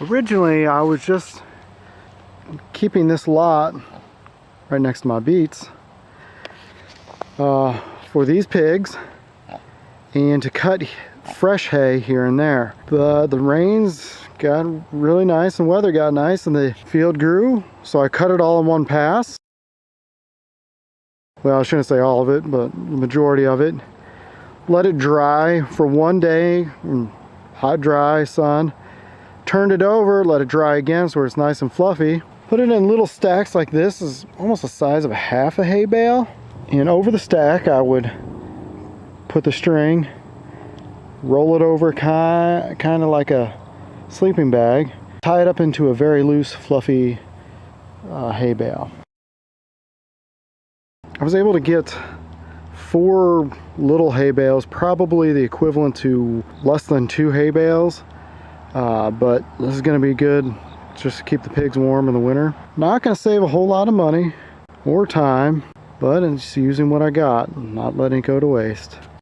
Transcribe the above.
Originally, I was just keeping this lot right next to my beets for these pigs and to cut fresh hay here and there. The rains got really nice and weather got nice and the field grew, so I cut it all in one pass. Well, I shouldn't say all of it, but the majority of it. Let it dry for one day in hot, dry sun. Turned it over, let it dry again so it's nice and fluffy. Put it in little stacks like this. Is almost the size of half a hay bale. And over the stack, I would put the string, roll it over kind of like a sleeping bag, tie it up into a very loose, fluffy hay bale. I was able to get 4 little hay bales, probably the equivalent to less than 2 hay bales, but this is going to be good just to keep the pigs warm in the winter. Not going to save a whole lot of money or time, but it's using what I got, not letting it go to waste.